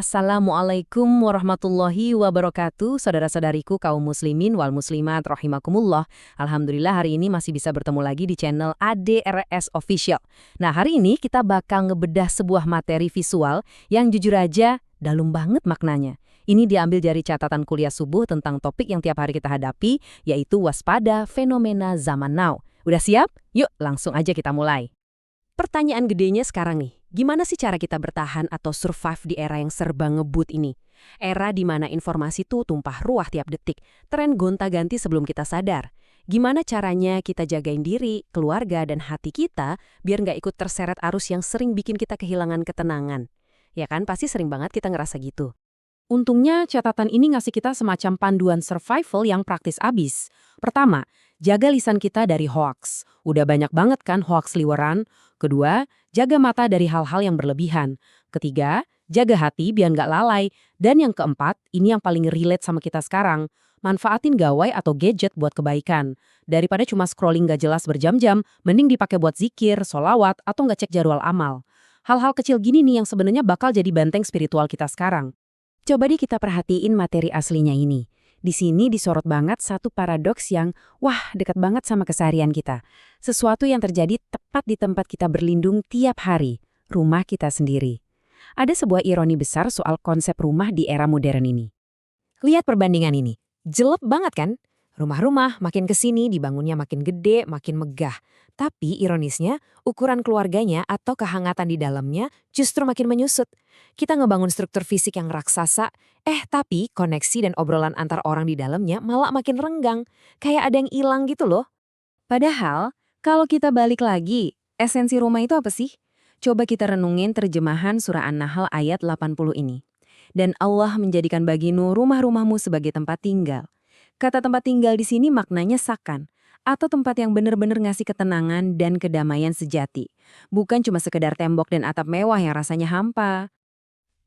Assalamualaikum warahmatullahi wabarakatuh, saudara-saudariku kaum muslimin wal muslimat rahimakumullah. Alhamdulillah hari ini masih bisa bertemu lagi di channel ADRS Official. Nah, hari ini kita bakal ngebedah sebuah materi visual yang jujur aja dalam banget maknanya. Ini diambil dari catatan kuliah subuh tentang topik yang tiap hari kita hadapi, yaitu waspada fenomena zaman now. Udah siap? Yuk langsung aja kita mulai. Pertanyaan gedenya sekarang nih, gimana sih cara kita bertahan atau survive di era yang serba ngebut ini? Era di mana informasi tuh tumpah ruah tiap detik, tren gonta-ganti sebelum kita sadar. Gimana caranya kita jagain diri, keluarga, dan hati kita biar nggak ikut terseret arus yang sering bikin kita kehilangan ketenangan? Ya kan, pasti sering banget kita ngerasa gitu. Untungnya catatan ini ngasih kita semacam panduan survival yang praktis abis. Pertama, jaga lisan kita dari hoaks. Udah banyak banget kan hoaks liweran. Kedua, jaga mata dari hal-hal yang berlebihan. Ketiga, jaga hati biar nggak lalai. Dan yang keempat, ini yang paling relate sama kita sekarang. Manfaatin gawai atau gadget buat kebaikan. Daripada cuma scrolling nggak jelas berjam-jam, mending dipakai buat zikir, solawat, atau nggak cek jadwal amal. Hal-hal kecil gini nih yang sebenarnya bakal jadi benteng spiritual kita sekarang. Coba deh kita perhatiin materi aslinya ini. Di sini disorot banget satu paradoks yang, dekat banget sama keseharian kita. Sesuatu yang terjadi tepat di tempat kita berlindung tiap hari, rumah kita sendiri. Ada sebuah ironi besar soal konsep rumah di era modern ini. Lihat perbandingan ini, jelek banget kan? Rumah-rumah makin kesini dibangunnya makin gede, makin megah. Tapi ironisnya, ukuran keluarganya atau kehangatan di dalamnya justru makin menyusut. Kita ngebangun struktur fisik yang raksasa, tapi koneksi dan obrolan antar orang di dalamnya malah makin renggang. Kayak ada yang hilang gitu loh. Padahal, kalau kita balik lagi, esensi rumah itu apa sih? Coba kita renungin terjemahan surah An-Nahl ayat 80 ini. Dan Allah menjadikan bagimu rumah-rumahmu sebagai tempat tinggal. Kata tempat tinggal di sini maknanya sakan, atau tempat yang benar-benar ngasih ketenangan dan kedamaian sejati. Bukan cuma sekedar tembok dan atap mewah yang rasanya hampa.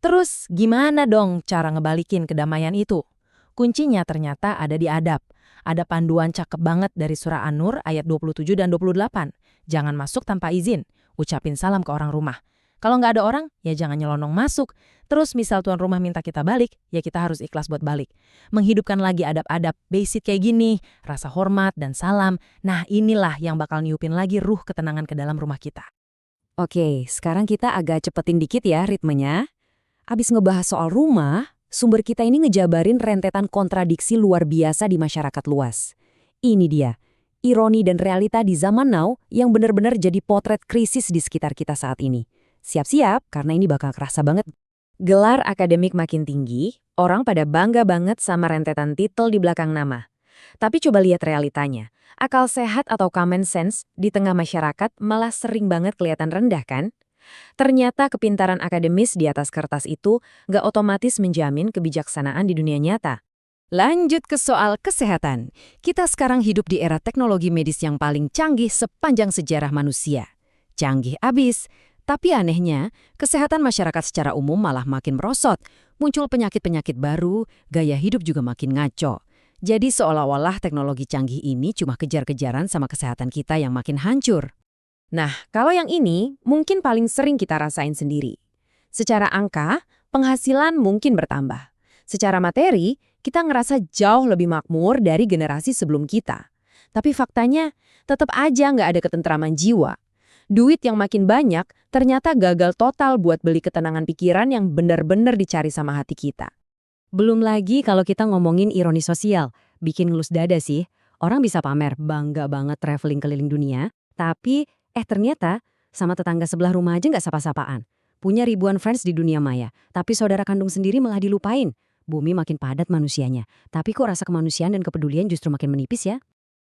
Terus gimana dong cara ngebalikin kedamaian itu? Kuncinya ternyata ada di adab. Ada panduan cakep banget dari surah An-Nur ayat 27 dan 28. Jangan masuk tanpa izin, ucapin salam ke orang rumah. Kalau nggak ada orang, ya jangan nyelonong masuk. Terus misal tuan rumah minta kita balik, ya kita harus ikhlas buat balik. Menghidupkan lagi adab-adab basic kayak gini, rasa hormat dan salam. Nah inilah yang bakal niupin lagi ruh ketenangan ke dalam rumah kita. Oke, sekarang kita agak cepetin dikit ya ritmenya. Abis ngebahas soal rumah, sumber kita ini ngejabarin rentetan kontradiksi luar biasa di masyarakat luas. Ini dia, ironi dan realita di zaman now yang benar-benar jadi potret krisis di sekitar kita saat ini. Siap-siap, karena ini bakal kerasa banget. Gelar akademik makin tinggi, orang pada bangga banget sama rentetan titel di belakang nama. Tapi coba lihat realitanya. Akal sehat atau common sense di tengah masyarakat malah sering banget kelihatan rendah kan? Ternyata kepintaran akademis di atas kertas itu nggak otomatis menjamin kebijaksanaan di dunia nyata. Lanjut ke soal kesehatan. Kita sekarang hidup di era teknologi medis yang paling canggih sepanjang sejarah manusia. Canggih abis. Tapi anehnya, kesehatan masyarakat secara umum malah makin merosot. Muncul penyakit-penyakit baru, gaya hidup juga makin ngaco. Jadi seolah-olah teknologi canggih ini cuma kejar-kejaran sama kesehatan kita yang makin hancur. Nah, kalau yang ini mungkin paling sering kita rasain sendiri. Secara angka, penghasilan mungkin bertambah. Secara materi, kita ngerasa jauh lebih makmur dari generasi sebelum kita. Tapi faktanya, tetap aja nggak ada ketentraman jiwa. Duit yang makin banyak ternyata gagal total buat beli ketenangan pikiran yang benar-benar dicari sama hati kita. Belum lagi kalau kita ngomongin ironi sosial, bikin ngelus dada sih. Orang bisa pamer bangga banget traveling keliling dunia, tapi ternyata sama tetangga sebelah rumah aja nggak sapa-sapaan. Punya ribuan friends di dunia maya, tapi saudara kandung sendiri malah dilupain. Bumi makin padat manusianya, tapi kok rasa kemanusiaan dan kepedulian justru makin menipis ya?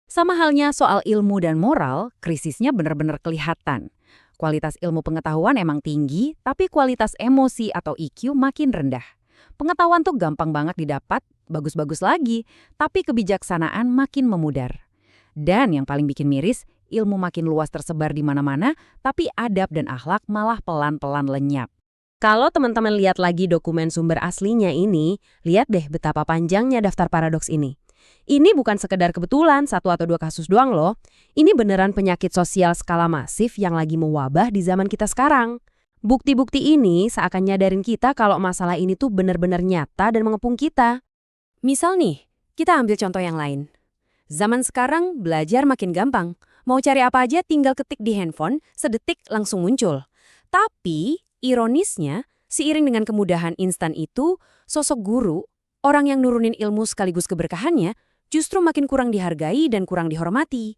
Sama halnya soal ilmu dan moral, krisisnya benar-benar kelihatan. Kualitas ilmu pengetahuan emang tinggi, tapi kualitas emosi atau IQ makin rendah. Pengetahuan tuh gampang banget didapat, bagus-bagus lagi, tapi kebijaksanaan makin memudar. Dan yang paling bikin miris, ilmu makin luas tersebar di mana-mana, tapi adab dan akhlak malah pelan-pelan lenyap. Kalau teman-teman lihat lagi dokumen sumber aslinya ini, lihat deh betapa panjangnya daftar paradoks ini. Ini bukan sekedar kebetulan 1 atau 2 kasus doang loh. Ini beneran penyakit sosial skala masif yang lagi mewabah di zaman kita sekarang. Bukti-bukti ini seakan nyadarin kita kalau masalah ini tuh benar-benar nyata dan mengepung kita. Misal nih, kita ambil contoh yang lain. Zaman sekarang belajar makin gampang. Mau cari apa aja tinggal ketik di handphone, sedetik langsung muncul. Tapi, ironisnya, seiring dengan kemudahan instan itu, sosok guru, orang yang nurunin ilmu sekaligus keberkahannya, justru makin kurang dihargai dan kurang dihormati.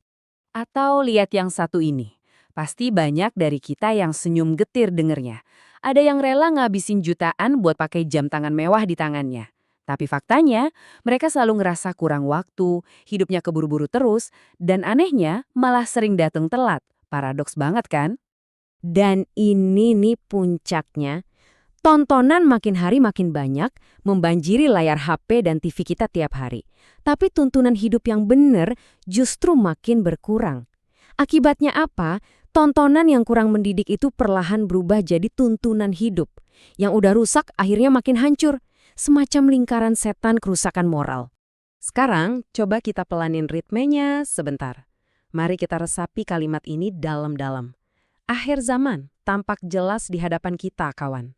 Atau lihat yang satu ini. Pasti banyak dari kita yang senyum getir dengernya. Ada yang rela ngabisin jutaan buat pakai jam tangan mewah di tangannya. Tapi faktanya, mereka selalu ngerasa kurang waktu, hidupnya keburu-buru terus, dan anehnya malah sering datang telat. Paradoks banget kan? Dan ini nih puncaknya. Tontonan makin hari makin banyak, membanjiri layar HP dan TV kita tiap hari. Tapi tuntunan hidup yang benar justru makin berkurang. Akibatnya apa? Tontonan yang kurang mendidik itu perlahan berubah jadi tuntunan hidup. Yang udah rusak akhirnya makin hancur. Semacam lingkaran setan kerusakan moral. Sekarang, coba kita pelanin ritmenya sebentar. Mari kita resapi kalimat ini dalam-dalam. Akhir zaman tampak jelas di hadapan kita, kawan.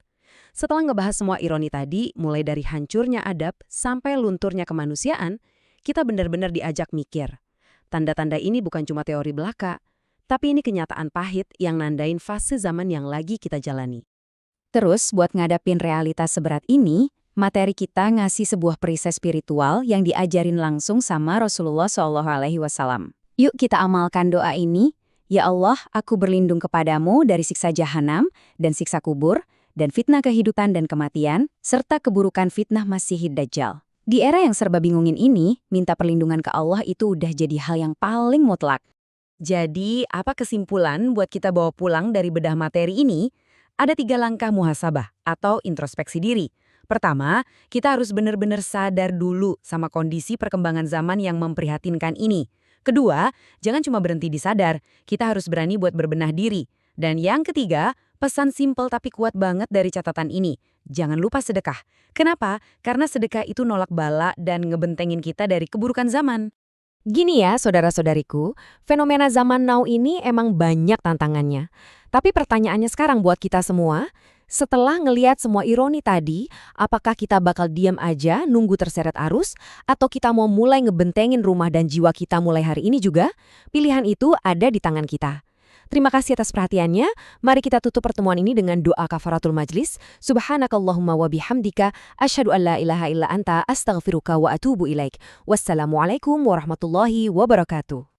Setelah ngebahas semua ironi tadi, mulai dari hancurnya adab sampai lunturnya kemanusiaan, kita benar-benar diajak mikir. Tanda-tanda ini bukan cuma teori belaka, tapi ini kenyataan pahit yang nandain fase zaman yang lagi kita jalani. Terus, buat ngadapin realitas seberat ini, materi kita ngasih sebuah perisai spiritual yang diajarin langsung sama Rasulullah SAW. Yuk kita amalkan doa ini. Ya Allah, aku berlindung kepadamu dari siksa jahanam dan siksa kubur, dan fitnah kehidupan dan kematian, serta keburukan fitnah Masihid Dajjal. Di era yang serba bingungin ini, minta perlindungan ke Allah itu udah jadi hal yang paling mutlak. Jadi, apa kesimpulan buat kita bawa pulang dari bedah materi ini? Ada 3 langkah muhasabah atau introspeksi diri. Pertama, kita harus benar-benar sadar dulu sama kondisi perkembangan zaman yang memprihatinkan ini. Kedua, jangan cuma berhenti di sadar, kita harus berani buat berbenah diri. Dan yang ketiga, pesan simpel tapi kuat banget dari catatan ini. Jangan lupa sedekah. Kenapa? Karena sedekah itu nolak bala dan ngebentengin kita dari keburukan zaman. Gini ya, saudara-saudariku, fenomena zaman now ini emang banyak tantangannya. Tapi pertanyaannya sekarang buat kita semua, setelah ngeliat semua ironi tadi, apakah kita bakal diam aja nunggu terseret arus, atau kita mau mulai ngebentengin rumah dan jiwa kita mulai hari ini juga? Pilihan itu ada di tangan kita. Terima kasih atas perhatiannya. Mari kita tutup pertemuan ini dengan doa kafaratul majlis. Subhanakallahumma wa bihamdika asyhadu an la ilaha illa anta astaghfiruka wa atubu ilaik. Wassalamualaikum warahmatullahi wabarakatuh.